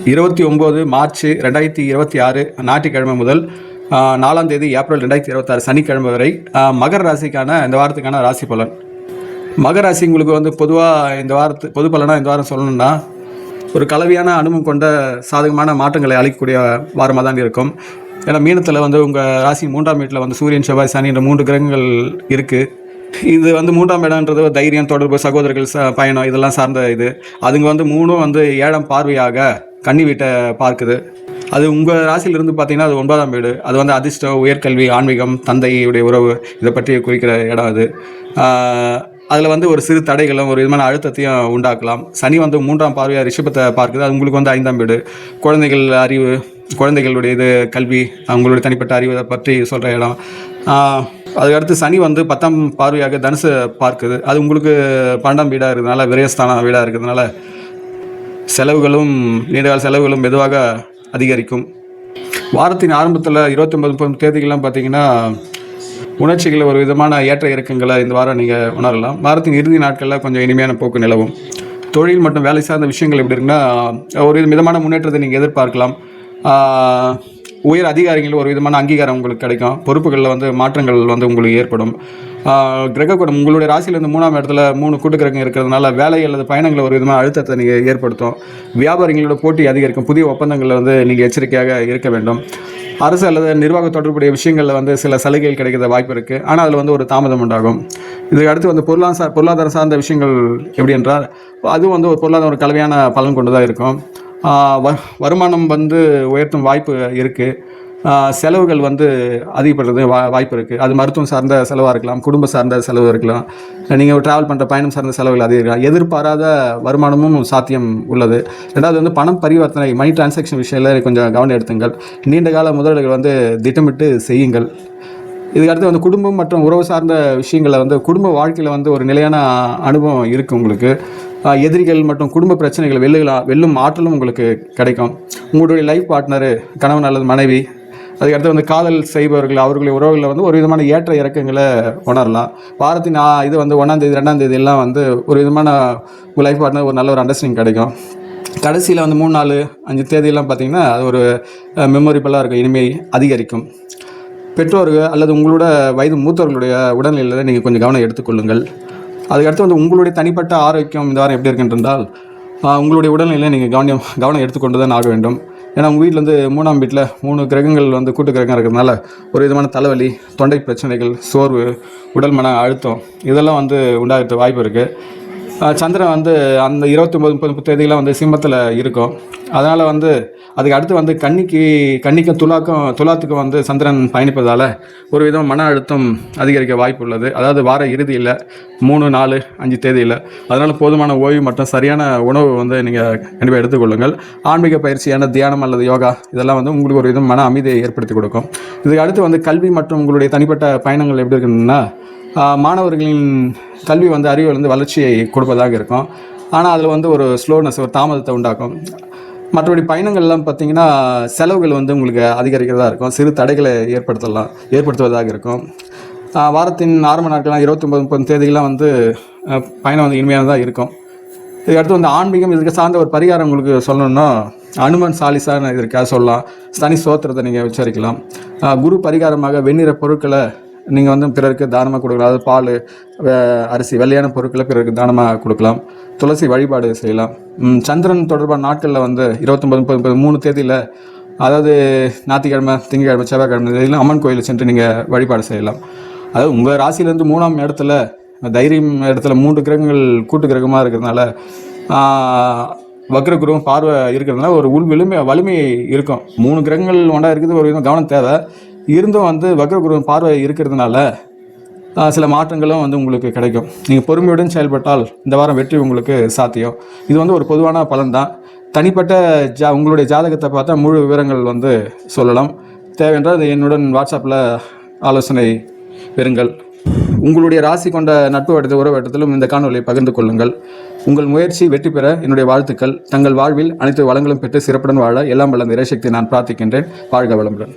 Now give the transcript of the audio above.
29 March 2026 ஞாயிற்றுக்கிழமை முதல் 4ஆம் தேதி ஏப்ரல் 2026 சனிக்கிழமை வரை மகர ராசிக்கான இந்த வாரத்துக்கான ராசி பலன். மகர ராசி உங்களுக்கு வந்து பொதுவாக இந்த வாரத்து பொது பலனாக இந்த வாரம் சொல்லணும்னா ஒரு கலவையான அனுபவம் கொண்ட சாதகமான மாற்றங்களை அளிக்கக்கூடிய வாரமாக தான் இருக்கும். ஏன்னா மீனத்தில் வந்து உங்கள் ராசி 3ஆம் வீட்டில் வந்து சூரியன், செவ்வாய், சனி என்ற 3 கிரகங்கள் இருக்குது. இது வந்து 3ஆம் இடம்ன்றது தைரியம், தொடர்பு, சகோதரர்கள், பயணம் இதெல்லாம் சார்ந்த இது. அதுங்க வந்து 3ம் வந்து 7ஆம் பார்வையாக கன்னி வீட்டை பார்க்குது. அது உங்கள் ராசியிலிருந்து பார்த்தீங்கன்னா அது 9ஆம் வீடு. அது வந்து அதிர்ஷ்டம், உயர்கல்வி, ஆன்மீகம், தந்தையுடைய உறவு இதை பற்றி குறிக்கிற இடம் அது. அதில் வந்து ஒரு சிறு தடைகளும் ஒரு விதமான அழுத்தத்தையும் உண்டாக்கலாம். சனி வந்து 3ஆம் பார்வையாக ரிஷபத்தை பார்க்குது. அது உங்களுக்கு வந்து 5ஆம் வீடு. குழந்தைகள் அறிவு, குழந்தைகளுடைய இது, கல்வி, அவங்களுடைய தனிப்பட்ட அறிவை பற்றி சொல்கிற இடம். அதுக்கடுத்து சனி வந்து 10ஆம் பார்வையாக தனுசு பார்க்குது. அது உங்களுக்கு 12ஆம் வீடாக இருக்கிறதுனால, விரயஸ்தான வீடாக இருக்கிறதுனால செலவுகளும் நீண்டகால செலவுகளும் மெதுவாக அதிகரிக்கும். வாரத்தின் ஆரம்பத்தில் 29-30 தேதிகள்லாம் பார்த்தீங்கன்னா உணர்ச்சிகள் ஒரு விதமான ஏற்ற இறக்கங்களை இந்த வாரம் நீங்கள் உணரலாம். வாரத்தின் இறுதி நாட்களில் கொஞ்சம் இனிமையான போக்கு நிலவும். தொழில் மற்றும் வேலை சார்ந்த விஷயங்கள் எப்படி இருக்குன்னா ஒரு மிதமான முன்னேற்றத்தை நீங்கள் எதிர்பார்க்கலாம். உயர் அதிகாரிகள் ஒரு விதமான அங்கீகாரம் உங்களுக்கு கிடைக்கும். பொறுப்புகளில் வந்து மாற்றங்கள் வந்து உங்களுக்கு ஏற்படும். கிரகக்கூடம் உங்களுடைய ராசியிலேருந்து 3ஆம் இடத்துல 3 கூட்டு கிரகம் இருக்கிறதுனால வேலை அல்லது பயணங்களை ஒரு விதமான அழுத்தத்தை நீங்கள் ஏற்படுத்தும். வியாபாரிகளோட போட்டி அதிகரிக்கும். புதிய ஒப்பந்தங்களில் வந்து நீங்கள் எச்சரிக்கையாக இருக்க வேண்டும். அரசு அல்லது நிர்வாக தொடர்புடைய விஷயங்களில் வந்து சில சலுகைகள் கிடைக்கிற வாய்ப்பு இருக்குது. ஆனால் அதில் வந்து ஒரு தாமதம் உண்டாகும். இதுக்கு அடுத்து வந்து பொருளாதார சார்ந்த விஷயங்கள் எப்படி என்றால் அதுவும் வந்து ஒரு பொருளாதார ஒரு கலவையான பலன் கொண்டு தான் இருக்கும். வருமானம் வந்து உயர்த்தும் வாய்ப்பு இருக்குது. செலவுகள் வந்து அதிகப்படுறது வாய்ப்பு இருக்குது. அது மருத்துவம் சார்ந்த செலவாக இருக்கலாம், குடும்ப சார்ந்த செலவு இருக்கலாம், நீங்கள் ட்ராவல் பண்ணுற பயணம் சார்ந்த செலவுகள் அதிகம். எதிர்பாராத வருமானமும் சாத்தியம் உள்ளது. ரெண்டாவது வந்து பணம் பரிவர்த்தனை, மணி டிரான்சாக்ஷன் விஷயத்தில் கொஞ்சம் கவனம் எடுத்துங்கள். நீண்டகால முதலீடுகள் வந்து திட்டமிட்டு செய்யுங்கள். இதுக்கடுத்து வந்து குடும்பம் மற்றும் உறவு சார்ந்த விஷயங்களில் வந்து குடும்ப வாழ்க்கையில் வந்து ஒரு நிலையான அனுபவம் இருக்குது உங்களுக்கு. எதிரிகள் மற்றும் குடும்ப பிரச்சனைகளை வெல்லும் ஆற்றலும் உங்களுக்கு கிடைக்கும். உங்களுடைய லைஃப் பார்ட்னரு, கணவன் அல்லது மனைவி, அதுக்கடுத்து வந்து காதல் செய்பவர்கள், அவர்களுடைய உறவுகளில் வந்து ஒரு விதமான ஏற்ற இறக்கங்களை உணரலாம். வாரத்தின் இது வந்து 1ஆம் தேதி 2ஆம் தேதி எல்லாம் வந்து ஒரு விதமான உங்கள் லைஃப் பார்ட்னர் ஒரு நல்ல ஒரு அண்டர்ஸ்டாண்டிங் கிடைக்கும். கடைசியில் வந்து 3, 4, 5 தேதியெல்லாம் பார்த்திங்கன்னா அது ஒரு மெமரிபலாக இருக்கும். இனிமை அதிகரிக்கும். பெற்றோர்கள் அல்லது உங்களோட வயது மூத்தவர்களுடைய உடல்நிலையில் நீங்கள் கொஞ்சம் கவனம் எடுத்துக்கொள்ளுங்கள். அதுக்கடுத்து வந்து உங்களுடைய தனிப்பட்ட ஆரோக்கியம் இந்த வாரம் எப்படி இருக்குன்றால் உங்களுடைய உடல்நிலையை நீங்கள் கவனம் எடுத்துக்கொண்டு தான் ஆக வேண்டும். ஏன்னா உங்கள் வீட்டில் வந்து 3ஆம் வீட்டில் 3 கிரகங்கள் வந்து கூட்டு கிரகம் இருக்கிறதுனால ஒரு விதமான தலைவலி, தொண்டை பிரச்சனைகள், சோர்வு, உடல் மன அழுத்தம் இதெல்லாம் வந்து உண்டாகிறது வாய்ப்பு இருக்குது. சந்திரன் வந்து அந்த 29-30 தேதியெலாம் வந்து சிம்மத்தில் இருக்கும். அதனால் வந்து அதுக்கு அடுத்து வந்து கன்னிக்கும் துலாத்துக்கும் வந்து சந்திரன் பயணிப்பதால் ஒரு விதம் மன அழுத்தம் அதிகரிக்க வாய்ப்பு உள்ளது. அதாவது வார இறுதியில் 3, 4, 5 தேதியில். அதனால் போதுமான ஓய்வு மற்றும் சரியான உணவு வந்து நீங்கள் கண்டிப்பாக எடுத்துக்கொள்ளுங்கள். ஆன்மீக பயிற்சியான தியானம் அல்லது யோகா இதெல்லாம் வந்து உங்களுக்கு ஒரு விதம் மன அமைதியை ஏற்படுத்தி கொடுக்கும். இதுக்கு அடுத்து வந்து கல்வி மற்றும் உங்களுடைய தனிப்பட்ட பயணங்கள் எப்படி இருக்குன்னா மாணவர்களின் கல்வி வந்து அறிவில் வந்து வளர்ச்சியை கொடுப்பதாக இருக்கும். ஆனால் அதில் வந்து ஒரு ஸ்லோனஸ், ஒரு தாமதத்தை உண்டாக்கும். மற்றபடி பயணங்கள்லாம் பார்த்திங்கன்னா செலவுகள் வந்து உங்களுக்கு அதிகரிக்கிறதா இருக்கும். சிறு தடைகளை ஏற்படுத்துவதாக இருக்கும். வாரத்தின் ஆரம்ப நாட்கள்லாம் 29-30 தேதியெல்லாம் வந்து பயணம் வந்து இனிமையானதாக இருக்கும். இதுக்கடுத்து வந்து ஆன்மீகம் இதுக்கு சார்ந்த ஒரு பரிகாரம் உங்களுக்கு சொல்லணும்னா அனுமன் சாலிசான்னு இதற்காக சொல்லலாம். சனி ஸ்தோத்திரத்தை நீங்கள் உச்சரிக்கலாம். குரு பரிகாரமாக வெண்ணிற பொருட்களை நீங்கள் வந்து பிறருக்கு தானமாக கொடுக்கலாம். அதாவது பால், அரிசி, வெள்ளையான பொருட்களை பிறருக்கு தானமாக கொடுக்கலாம். துளசி வழிபாடு செய்யலாம். சந்திரன் தொடர்பான நாட்களில் வந்து 29-30 3 தேதியில், அதாவது ஞாயிற்றுக்கிழமை, திங்கட்கிழமை, செவ்வாய்க்கிழமை இதில் அம்மன் கோயிலில் சென்று நீங்கள் வழிபாடு செய்யலாம். அதாவது உங்கள் ராசியிலேருந்து 3ஆம் இடத்துல தைரியம் இடத்துல 3 கிரகங்கள் கூட்டு கிரகமாக இருக்கிறதுனால வக்ர குருவும் பார்வை இருக்கிறதுனால ஒரு வலிமை இருக்கும். 3 கிரகங்கள் ஒன்றா இருக்குது, ஒரு விதம் கவனம் தேவை. இருந்தும் வந்து வக்ர குருவின் பார்வை இருக்கிறதுனால சில மாற்றங்களும் வந்து உங்களுக்கு கிடைக்கும். நீங்கள் பொறுமையுடன் செயல்பட்டால் இந்த வாரம் வெற்றி உங்களுக்கு சாத்தியம். இது வந்து ஒரு பொதுவான பலன் தான். தனிப்பட்ட உங்களுடைய ஜாதகத்தை பார்த்தா முழு விவரங்கள் வந்து சொல்லலாம். தேவையென்றால் என்னுடன் வாட்ஸ்அப்பில் ஆலோசனை பெறுங்கள். உங்களுடைய ராசி கொண்ட நட்பு வட்டத்தில் உறவு வட்டத்திலும் இந்த காணொலியை பகிர்ந்து கொள்ளுங்கள். உங்கள் முயற்சி வெற்றி பெற என்னுடைய வாழ்த்துக்கள். தங்கள் வாழ்வில் அனைத்து வளங்களும் பெற்று சிறப்புடன் வாழ எல்லாம் வல்ல இறைசக்தி நான் பிரார்த்திக்கின்றேன். வாழ்க வளமுடன்.